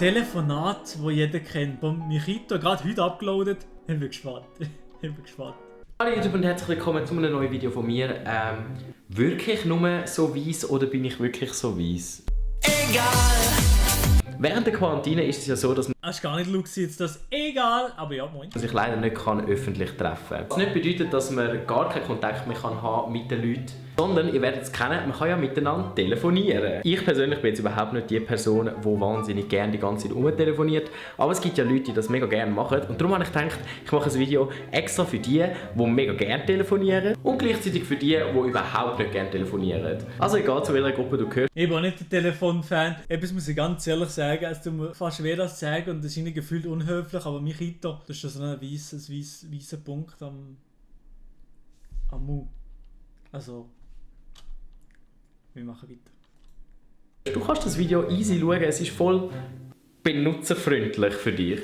Telefonat, das jeder kennt. Von Michito, gerade heute abgeladen. Ich bin gespannt. Hallo YouTube und herzlich willkommen zu einem neuen Video von mir. Wirklich nur so weiss oder bin ich wirklich so weiss? Egal! Während der Quarantäne ist es ja so, dass man Es war gar nicht lustig, jetzt das egal, aber ja, moin. sich leider nicht öffentlich treffen kann. Was nicht bedeutet, dass man gar keinen Kontakt mehr haben mit den Leuten, sondern, ihr werdet es kennen, man kann ja miteinander telefonieren. Ich persönlich bin jetzt überhaupt nicht die Person, die wahnsinnig gerne die ganze Zeit rumtelefoniert, aber es gibt ja Leute, die das mega gerne machen und darum habe ich gedacht, ich mache ein Video extra für die mega gerne telefonieren und gleichzeitig für die überhaupt nicht gerne telefonieren. Also egal zu welcher Gruppe du gehörst. Ich bin auch nicht der Telefonfan. Etwas muss ich ganz ehrlich sagen, es tut mir fast weh, das zu sagen und das ist ihnen gefühlt unhöflich, aber Michito, das ist so ein weißer Punkt am Mu. Also, wir machen weiter. Du kannst das Video easy schauen, es ist voll benutzerfreundlich für dich.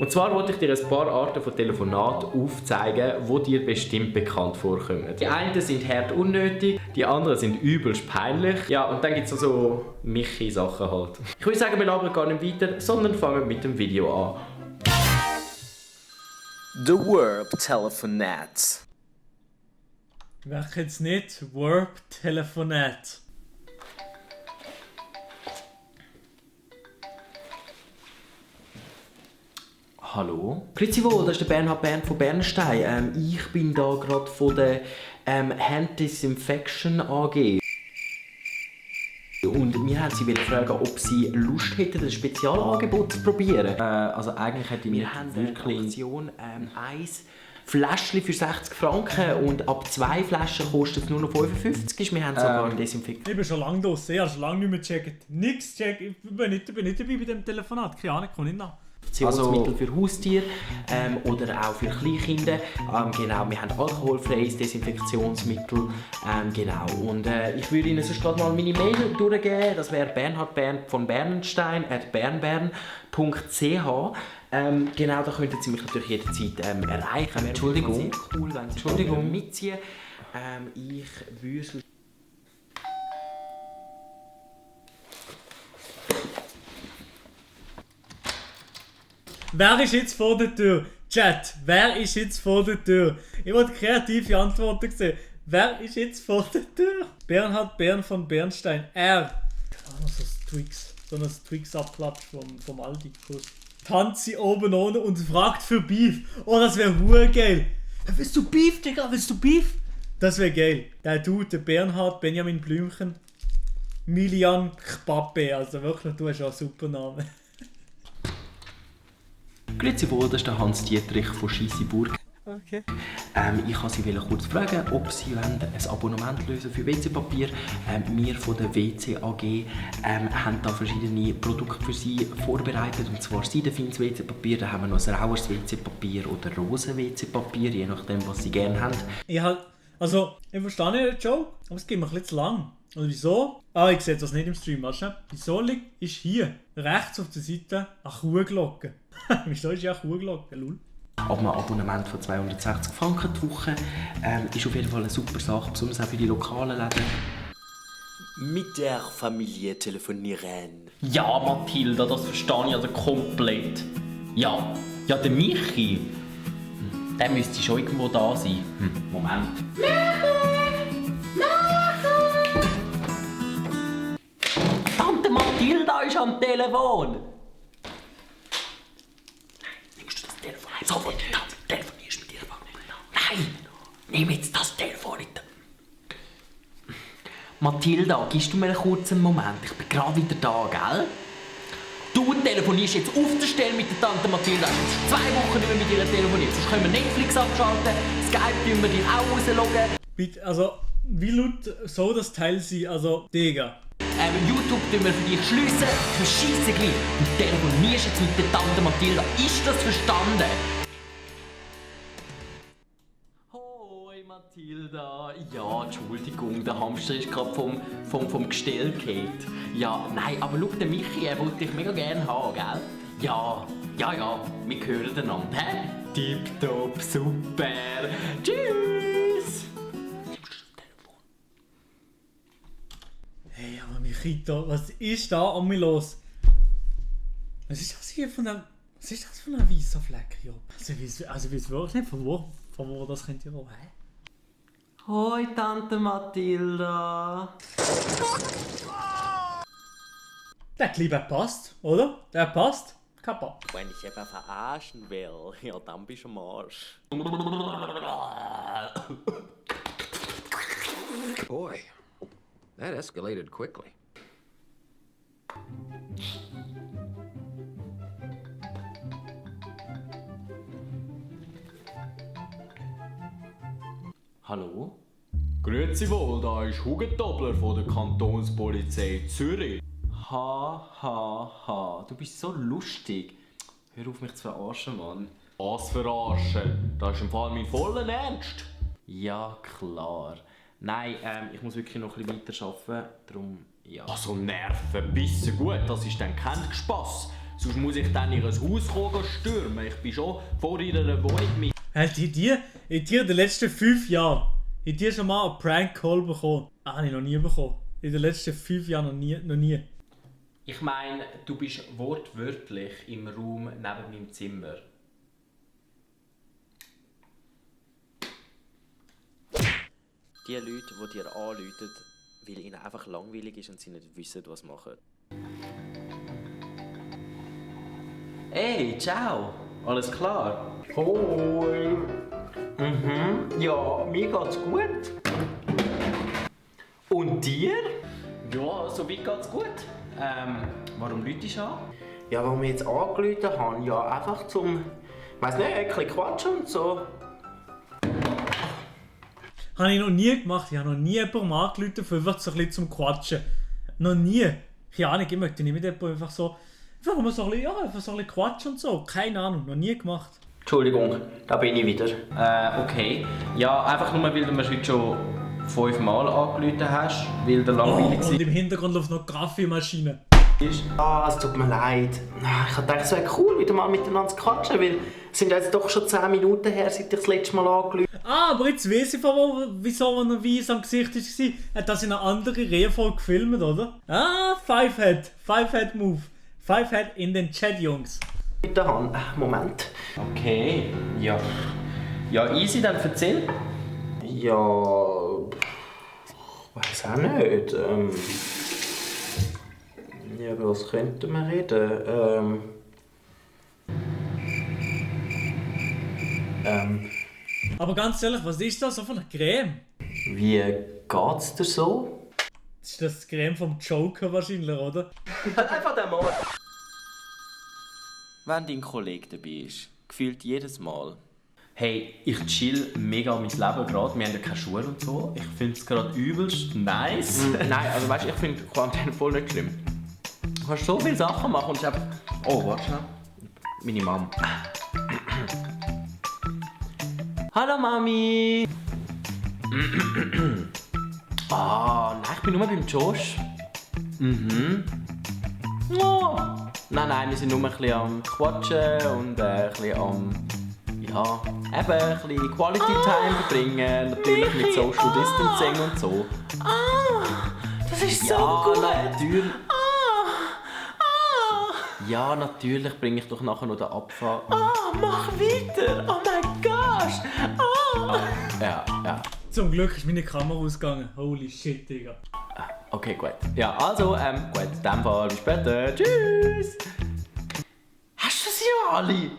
Und zwar wollte ich dir ein paar Arten von Telefonaten aufzeigen, die dir bestimmt bekannt vorkommen. Die einen sind hart unnötig, die anderen sind übelst peinlich. Ja, und dann gibt es so Michi-Sachen halt. Ich würde sagen, wir labern gar nicht weiter, sondern fangen mit dem Video an. The Warp Telefonat. Wer kennt es nicht? Warp Telefonat. Hallo? Grüezi wohl, das ist der Bernhard Bern von Bernstein. Ich bin da gerade von der Hand Disinfection AG. Und wir haben sie fragen, ob sie Lust hätten, ein Spezialangebot zu probieren. Also eigentlich hätte ich mir wirklich eine Aktion, eins Fläschchen für 60 Franken und ab 2 Flaschen kostet es nur noch 55. Wir haben sogar einen Desinfektant. Ich bin schon lange draussen, ich habe schon lange nicht mehr gecheckt. Nichts gecheckt, ich bin nicht dabei bei dem Telefonat, keine Ahnung, komm nicht nach. Mittel für Haustiere oder auch für Kleinkinder. Genau, wir haben alkoholfreies Desinfektionsmittel. Genau. Und ich würde Ihnen sonst gerade mal meine Mail durchgeben. Das wäre bernhardbern von bernstein@bernbern.ch. Genau, da könnten Sie mich natürlich jederzeit erreichen. Entschuldigung. Sehr cool, wenn Sie Entschuldigung mitziehen. Ich würde... Wer ist jetzt vor der Tür? Chat, wer ist jetzt vor der Tür? Ich wollte kreative Antworten sehen. Wer ist jetzt vor der Tür? Bernhard Bern von Bernstein. Er. So ein Twix-Abklatsch vom Aldi. Tanzt sie oben ohne und fragt für Beef. Oh, das wäre geil. Willst du Beef, Digga? Willst du Beef? Das wäre geil. Der Dude, der Bernhard Benjamin Blümchen. Milian Kpappe. Also wirklich, du hast auch einen super Namen. Grüezi wohl, das ist der Hans Dietrich von Scheisseburg. Okay. Ich wollte Sie kurz fragen, ob Sie ein Abonnement lösen für WC-Papier. Wir von der WC AG haben da verschiedene Produkte für Sie vorbereitet. Und zwar seidenfeines WC-Papier, da haben wir noch ein raues WC-Papier oder rosa WC-Papier, je nachdem, was Sie gerne haben. Ich verstehe nicht den Joke, aber es geht mir ein bisschen zu lang. Und wieso? Ich sehe das nicht im Stream, weißt du? Wieso ist hier rechts auf der Seite eine Kuhglocke? Wieso ist ja eine Kuhglocke? Lul. Aber ein Abonnement von 260 Franken die Woche ist auf jeden Fall eine super Sache, besonders auch für die lokalen Läden. Mit der Familie telefonieren. Ja, Mathilda, das verstehe ich also komplett. Ja, der Michi. Der müsste schon irgendwo da sein. Moment. Tante Mathilda ist am Telefon. Nimmst du das Telefon ein? Sofort, telefonierst mit ihr. Nein, nimm jetzt das Telefon nicht. Mathilda, gibst du mir einen kurzen Moment? Ich bin gerade wieder da, gell? Du telefonierst jetzt auf der Stelle mit der Tante Mathilda. Ich habe 2 Wochen nicht mehr mit ihr telefoniert. Sonst können wir Netflix abschalten, Skype tun wir dir auch rausloggen. Bitte, also, wie laut soll das Teil sein? Also, Digga. YouTube tun wir für dich schliessen, für Scheisse gleich. Du telefonierst jetzt mit der Tante Mathilda. Ist das verstanden? Hoi Mathilda. Ja, Entschuldigung, der Hamster ist gerade vom Gestell gefallen. Ja, nein, aber schau, der Michi, er wollte dich mega gerne haben, gell? Ja, wir hören einander, hä? Tipptopp, super. Tschüss. Hey, aber Michito, was ist da an mir los? Was ist das hier von einem... Was ist das für ein weißer Fleck hier? Also ich weiß wirklich nicht, von wo das könnte kommen. Hä? Hoi, Tante Mathilda. Der Kleine passt, oder? Der passt. Kappa. Wenn ich eben verarschen will, ja, dann bist du am Arsch. Boy, that escalated quickly. Hallo? Grüezi wohl, da ist Hugentobler von der Kantonspolizei Zürich. Ha, du bist so lustig. Hör auf mich zu verarschen, Mann. Was verarschen? Das ist im Fall mein vollen Ernst. Ja, klar. Nein, ich muss wirklich noch ein bisschen weiter arbeiten, darum ja. Also Nerven, bissen gut, das ist dann kein Spass. Sonst muss ich dann in ihr Haus kommen stürmen. Ich bin schon vor ihrer Wohnung mit. Hat in dir in den letzten 5 Jahren schon mal einen Prank-Call bekommen? Habe ich noch nie bekommen. In den letzten 5 Jahren noch nie. Ich meine, du bist wortwörtlich im Raum neben meinem Zimmer. Die Leute, die dir anrufen, weil ihnen einfach langweilig ist und sie nicht wissen, was sie machen. Hey, ciao! Alles klar? Hoi! Ja, mir geht's gut. Und dir? Ja, so weit geht's gut. Warum läutest du an? Ja, weil wir jetzt angerufen haben, ja, einfach zum, weiss nicht, ein bisschen quatschen und so. Habe ich noch nie gemacht. Ich habe noch nie jemanden angerufen, für einfach so ein bisschen zum Quatschen. Noch nie. Keine Ahnung, ich möchte nicht mit jemandem einfach so... Einfach mal so ein bisschen, ja, einfach so ein bisschen quatschen und so. Keine Ahnung, noch nie gemacht. Entschuldigung, da bin ich wieder. Okay. Ja, einfach nur, weil du mir heute schon 5 Mal angerufen hast, weil der langweilig Und im Hintergrund läuft noch Kaffeemaschine. ist. Ah, es tut mir leid. Ich dachte, es wäre cool, wieder mal miteinander zu quatschen, weil es sind jetzt doch schon 10 Minuten her, seit ich das letzte Mal angerufen habe. Ah, aber jetzt weiss ich, wieso er weiss am Gesicht war. Er hat das in einer anderen Reihenfolge gefilmt, oder? Ah, Five-Head Move. Five-Head in den Chat, Jungs. Moment. Okay, ja. Ja, easy, dann erzähl. Ja... Ich weiß auch nicht. Ja, über was könnten wir reden? Aber ganz ehrlich, was ist das so von einer Creme? Wie geht's dir so? Das ist das Creme vom Joker wahrscheinlich, oder? Einfach der Mann. Wenn dein Kollege dabei ist, gefühlt jedes Mal. Hey, ich chill mega mein Leben gerade. Wir haben ja keine Schuhe und so. Ich finde es gerade übelst nice. Nein, also weißt du, ich finde Quarantäne voll nicht schlimm. Du kannst so viele Sachen machen und es ist einfach... Oh, warte schnell. Meine Mom. Hallo Mami! Nein, ich bin nur beim Josh. Oh. Nein, wir sind nur ein bisschen am Quatschen und ein bisschen am... Ja, eben ein bisschen Quality Time verbringen, natürlich mit Social Distancing und so. Das ist so gut! Natürlich. Ja, natürlich bringe ich doch nachher noch den Abfall. Mach weiter! Oh mein Gott! Ja. Zum Glück ist meine Kamera ausgegangen. Holy shit, Digga. Okay, gut. Ja, also, gut, in dem Fall, bis später. Tschüss! Hast du sie alle?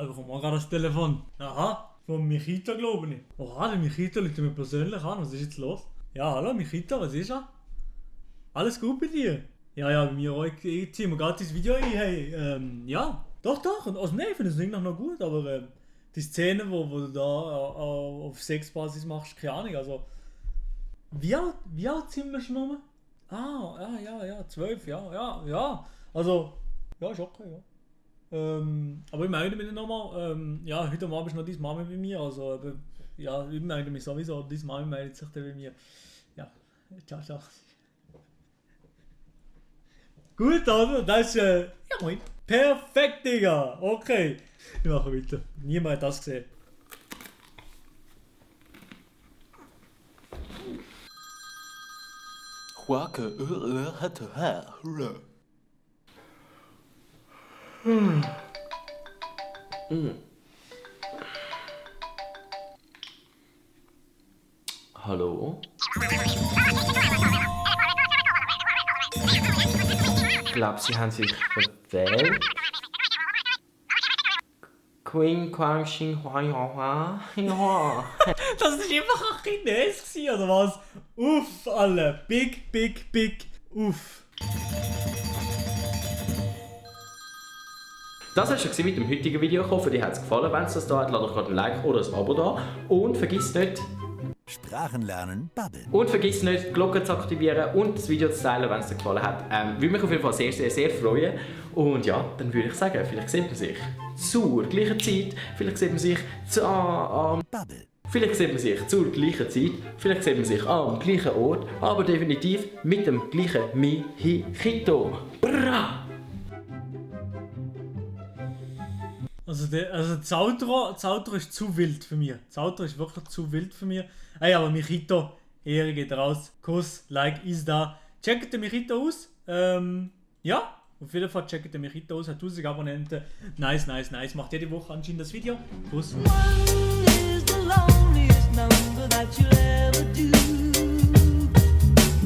Ich bekomme auch gerade das Telefon. Aha, von Michita, glaube ich. Oha, der Michita ruft mich persönlich an. Was ist jetzt los? Ja, hallo Michita, was ist er? Alles gut bei dir? Ja, bei mir auch. Ich ziehe mir gerade das Video ein. Hey, ja, doch. Also, nein, ich finde es eigentlich noch gut, aber die Szene, wo du da auf Sexbasis machst, keine Ahnung. Also, wie alt sind wir schon nochmal? Ja, 12, ja. Also, ja, ist okay, ja. Aber ich melde mich nochmal. Ja, heute Abend ist noch deine Mama bei mir. Also, ja, ich melde mich sowieso. Deine Mama meldet sich dann bei mir. Ja, ciao. Gut, oder? Das ist, ja moin. Perfekt, Digga. Okay. Ich mache weiter. Niemand hat das gesehen. crois que... Hallo? Ich glaube, sie haben sich verwählt. Queen Quang Xing Hua Hua Hua. Das war einfach ein Chines, oder was? Uff, alle. Big, big, big. Uff. Das war schon mit dem heutigen Video. Ich hoffe, dir hat es gefallen. Wenn es das da hat, lass doch gerade ein Like oder ein Abo da. Und vergiss nicht... Sprachenlernen Bubble. Und vergiss nicht, die Glocke zu aktivieren und das Video zu teilen, wenn es dir gefallen hat. Würde mich auf jeden Fall sehr, sehr, sehr freuen. Und ja, dann würde ich sagen, vielleicht sieht man sich zur gleichen Zeit, vielleicht sieht man sich Bubble. vielleicht sieht man sich zur gleichen Zeit, vielleicht sieht man sich am gleichen Ort, aber definitiv mit dem gleichen Mihikito. Bra! Also das Outro ist zu wild für mich. Das Outro ist wirklich zu wild für mich. Hey, aber Michito, Ehre geht raus. Kuss, Like ist da. Checkt den Michito aus. Ja, auf jeden Fall checkt den Michito aus. Hat 1000 Abonnenten. Nice, nice, nice. Macht jede Woche anscheinend das Video. Kuss. One is the loneliest number that you'll ever do.